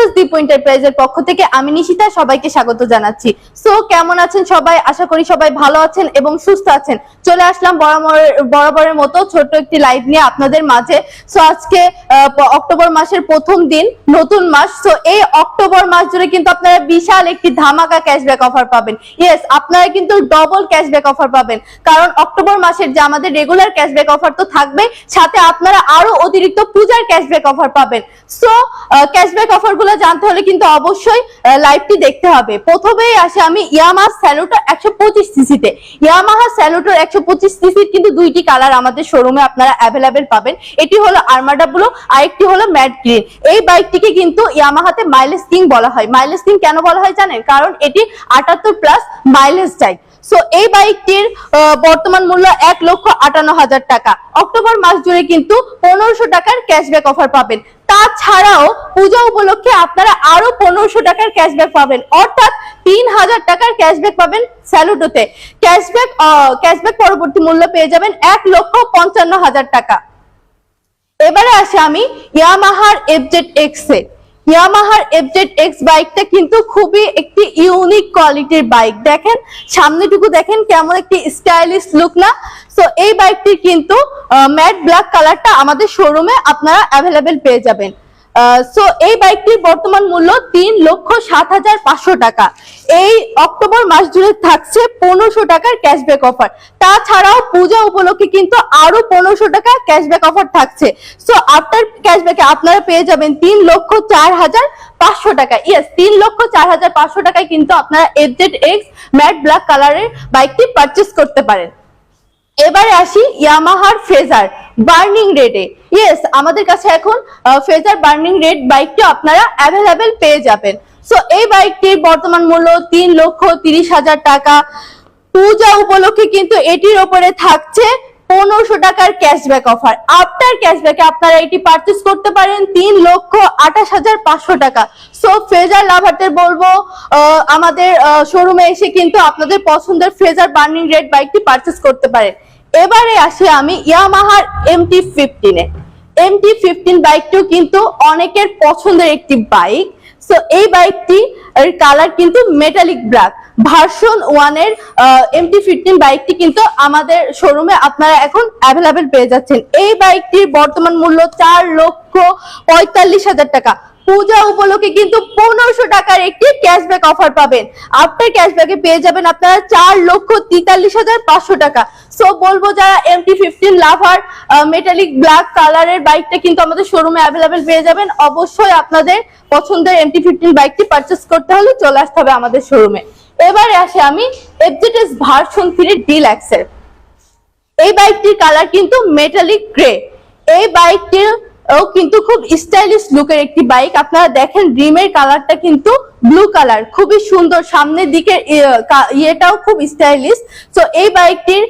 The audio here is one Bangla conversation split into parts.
এসএস দীপ এন্টারপ্রাইজের পক্ষ থেকে আমি নিশিতা সবাইকে স্বাগত জানাচ্ছি। সো কেমন আছেন সবাই? আশা করি সবাই ভালো আছেন এবং সুস্থ আছেন। চলে আসলাম বরাবরের মতো ছোট্ট একটি লাইভ নিয়ে আপনাদের মাঝে। সো আজকে অক্টোবর মাসের প্রথম দিন, নতুন মাস। সো এই অক্টোবর মাস জুড়ে কিন্তু আপনারা বিশাল একটি ধামাকা ক্যাশব্যাক অফার পাবেন। ইয়েস, আপনারা কিন্তু ডবল ক্যাশব্যাক অফার পাবেন, কারণ অক্টোবর মাসের যে আমাদের রেগুলার ক্যাশব্যাক অফার তো থাকবে, সাথে আপনারা আরো অতিরিক্ত পূজার ক্যাশব্যাক অফার পাবেন। সো ক্যাশব্যাক অফার গুলো জানতে হলে কিন্তু অবশ্যই লাইভটি দেখতে হবে। প্রথমেই আসে আমি ইয়ামাহা স্যালুটর 125 সিসিতে। ইয়ামাহা স্যালুটর 125 সিসির কিন্তু দুইটি কালার আমাদের শোরুমে আপনারা অ্যাভেলেবেল পাবেন। এটি হলো আর্মাডা ব্লু, আর একটি হলো ম্যাট গ্রিন। এই বাইকটিকে কিন্তু ইয়ামাহাতে মাইলেজ কিং বলা হয়। মাইলেজ কিং কেন বলা হয় জানেন? কারণ এটি 78+ মাইলেজ যায়। সো এই বাইকটির বর্তমান মূল্য 1,58,000 টাকা। অক্টোবর মাস জুড়ে কিন্তু 1500 টাকার ক্যাশব্যাক অফার পাবেন। তাছাড়াও পূজা উপলক্ষে আপনারা আরো 1500 টাকার ক্যাশব্যাক পাবেন, অর্থাৎ 3000 টাকার ক্যাশব্যাক পাবেন স্যালুটোতে। ক্যাশব্যাক পরবর্তী মূল্য পেয়ে যাবেন 1,55,000 টাকা। এবারে আসে আমি ইয়ামাহার FZX এ। ইয়ামাহার FZX বাইকটা কিন্তু খুবই একটি ইউনিক কোয়ালিটির বাইক। দেখেন সামনেটুকু, দেখেন কেমন একটি স্টাইলিশ লুক না? সো এই বাইকটির কিন্তু ম্যাট ব্ল্যাক কালারটা আমাদের শোরুমে আপনারা অ্যাভেলেবেল পেয়ে যাবেন। সো এই বাইকটির বর্তমান মূল্য 3,07,500 টাকা। এই অক্টোবর মাস জুড়ে থাকছে 1500 টাকার ক্যাশব্যাক অফার। তাছাড়াও পূজা উপলক্ষে কিন্তু আরো 1500 টাকা ক্যাশব্যাক অফার থাকছে। সো আফটার ক্যাশব্যাকে আপনারা পেয়ে যাবেন 3,04,500 টাকা। ইয়েস, 3,04,500 টাকায় কিন্তু আপনারা FZX ম্যাট ব্ল্যাক কালারের বাইকটি পারচেস করতে পারেন। এবারে আসি ইয়ামাহার ফেজার বার্নিং রেডে। ইয়েস, আমাদের কাছে এখন ফেজার বার্নিং রেড বাইকটি আপনারা অ্যাভেলেবেল পেয়ে যাবেন। সো এই বাইকটির বর্তমান মূল্য 3,30,000 টাকা। পূজা উপলক্ষে কিন্তু এটির উপরে থাকছে 1500 টাকার ক্যাশব্যাক অফার। আফটার ক্যাশব্যাকে আপনারা এটি পারচেস করতে পারেন 3,28,500 টাকা। সো ফেজার লাভারদের বলবো আমাদের শোরুমে এসে কিন্তু আপনাদের পছন্দের ফেজার বার্নিং রেড বাইকটি পারচেস করতে পারেন। এবারে আসি আমি ইয়ামাহার MT-15 এ। MT-15 বাইকটিও কিন্তু অনেকের পছন্দের একটি বাইক। সো এই বাইকটি এর কালার কিন্তু মেটালিক ব্ল্যাক। ভার্সন 1 এর MT-15 বাইকটি কিন্তু আমাদের শোরুমে আপনারা এখন অ্যাভেলেবেল পেয়ে যাচ্ছেন। এই বাইকটির বর্তমান মূল্য 4,45,000 টাকা। পূজা উপলক্ষে কিন্তু 1500 টাকার একটি ক্যাশব্যাক অফার পাবেন। আফটার ক্যাশব্যাকে পেয়ে যাবেন আপনারা 4,43,500 টাকা। সো বলবো যারা MT-15 লাভার, মেটালিক ব্ল্যাক কালারের বাইকটা কিন্তু আমাদের শোরুমে অ্যাভেলেবেল পেয়ে যাবেন। অবশ্যই আপনাদের পছন্দের MT-15 বাইকটি পারচেস করতে হলে চলে আসতে হবে আমাদের শোরুমে। এবারে আসে আমি FZS ভার্সন 3 ডিলাক্স এর। এই বাইকটির কালার কিন্তু মেটালিক গ্রে। এই বাইকটির কিন্তু খুব স্টাইলিশ লুকের একটি বাইক। আপনারা দেখেন রিমের কালারটা কিন্তু ব্লু কালার, খুবই সুন্দর। সামনের দিকে ইয়েটাও খুব স্টাইলিশ। তো এই বাইকটির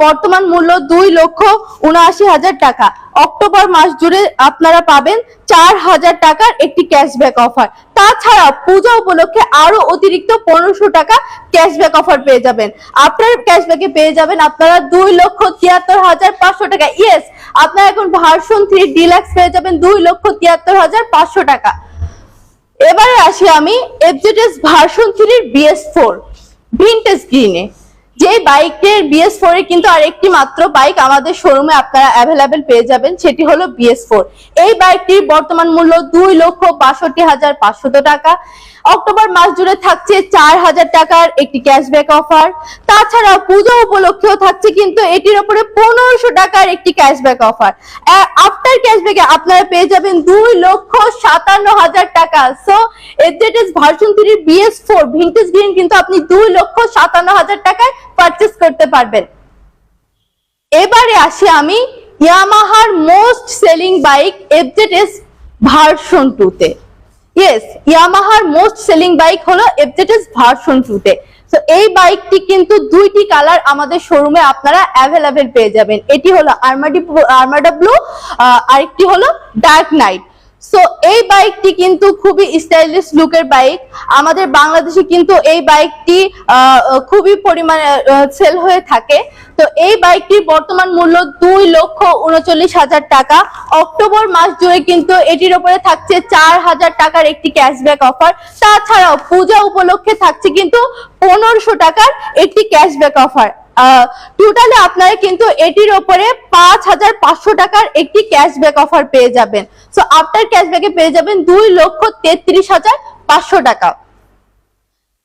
বর্তমান মূল্য 2,79,000 টাকা। অক্টোবর মাস জুড়ে আপনারা পাবেন 4,000 টাকার একটি ক্যাশব্যাক অফার। তাছাড়া পূজা উপলক্ষে আরো অতিরিক্ত 1500 টাকা ক্যাশব্যাক অফার পেয়ে যাবেন। আপনার ক্যাশব্যাকে পেয়ে যাবেন আপনারা 2,73,500 টাকা। ইয়েস, আপনারা এখন ভার্সন 3 ডিলাক্স পেয়ে যাবেন 2,73,500 টাকা। এবারে আসি আমি FZS ভার্সন 3 BS4 ভিনটেজ গ্রিনে। যে বাইকের BS4 এর কিন্তু আরেকটি মাত্র বাইক আমাদের শোরুমে আপনারা অ্যাভেলেবেল পেয়ে যাবেন, সেটি হলো BS4। এই বাইকটির বর্তমান মূল্য 2,62,500 টাকা। অক্টোবর মাস জুড়ে থাকছে 4,000 টাকার একটি ক্যাশব্যাক অফার। তাছাড়া পূজা উপলক্ষেও থাকছে কিন্তু এটির উপরে 1500 টাকার একটি ক্যাশব্যাক অফার। আফটার ক্যাশব্যাকে আপনারা পেয়ে যাবেন 2,57,000 টাকা। So FZS version 3 BS4 vintage green কিন্তু আপনি 2,57,000 টাকায় পারচেস করতে পারবেন। এবারে আসি আমি ইয়ামাহার most selling bike FZS version 2 তে। ইয়েস, ইয়ামাহার মোস্ট সেলিং বাইক হলো FZS ভার্সন 2 তে। সো এই বাইকটি কিন্তু দুইটি কালার আমাদের শোরুমে আপনারা অ্যাভেলেবেল পেয়ে যাবেন। এটি হলো আর্মাডা ব্লু, আরেকটি হলো ডার্ক নাইট। সো এই বাইকটি কিন্তু খুবই স্টাইলিশ লুকের বাইক। আমাদের বাংলাদেশে কিন্তু এই বাইকটি খুবই পরিমাণে সেল হয়ে থাকে। তো এই বাইকটির বর্তমান মূল্য 2,39,000 টাকা। অক্টোবর মাস জুড়ে কিন্তু এটির উপরে থাকছে 4,000 টাকার একটি ক্যাশব্যাক অফার। তাছাড়াও পূজা উপলক্ষে থাকছে কিন্তু 1,500 টাকার একটি ক্যাশব্যাক অফার। টোটালি আপনারা কিন্তু এটির উপরে 5,500 টাকার একটি ক্যাশব্যাক অফার পেয়ে যাবেন। সো আফটার ক্যাশব্যাকে পেয়ে যাবেন 2,33,500 টাকা।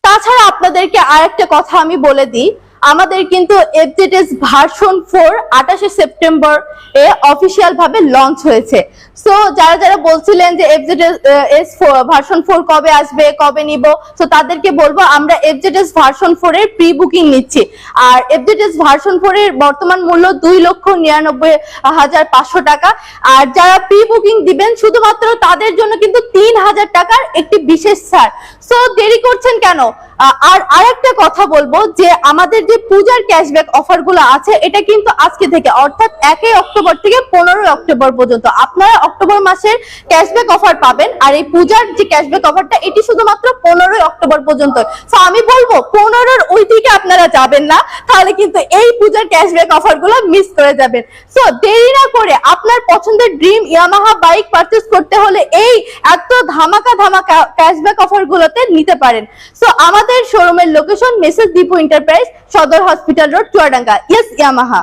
তাছাড়া আপনাদেরকে আরেকটা কথা আমি বলে দিই, আমাদের কিন্তু এফজেডএস ভার্সন 4 28শে সেপ্টেম্বর এ অফিসিয়াল ভাবে লঞ্চ হয়েছে। সো যারা যারা বলছিলেন যে এফজেডএস ভার্সন 4 কবে আসবে, কবে নিব, সো তাদেরকে বলবো আমরা এফজেডএস ভার্সন 4 এর প্রি বুকিং নিচ্ছি। আর এফজেডএস ভার্সন 4 এর বর্তমান মূল্য 2,99,500 টাকা। আর যারা প্রি বুকিং দিবেন শুধুমাত্র তাদের জন্য কিন্তু 3,000 টাকার একটি বিশেষ ছাড়। সো দেরি করছেন কেন? আর আরেকটা কথা বলবো যে আমাদের যে পূজার ক্যাশব্যাক অফার গুলো আছে এটা কিন্তু আজকে থেকে অর্থাৎ 1 অক্টোবর থেকে 15 অক্টোবর পর্যন্ত আপনারা অক্টোবর মাসের ক্যাশব্যাক অফার পাবেন। আর এই পূজার যে ক্যাশব্যাক অফারটা এটি শুধুমাত্র 15 অক্টোবর পর্যন্ত। সো আমি বলবো 15-র ওই দিকে আপনারা যাবেন না, তাহলে কিন্তু এই পূজার ক্যাশব্যাক অফার গুলো মিস করে যাবেন। সো দেরি না করে আপনার পছন্দের ড্রিম ইয়ামাহা বাইক পারচেজ করতে হলে এই এত ধামাকা ধামাকা ক্যাশব্যাক অফার গুলোতে নিতে পারেন। সো আমাদের শোরুমের লোকেশন মেসেজ দীপু এন্টারপ্রাইজ, সদর hospital road, Chuadanga. Yes Yamaha.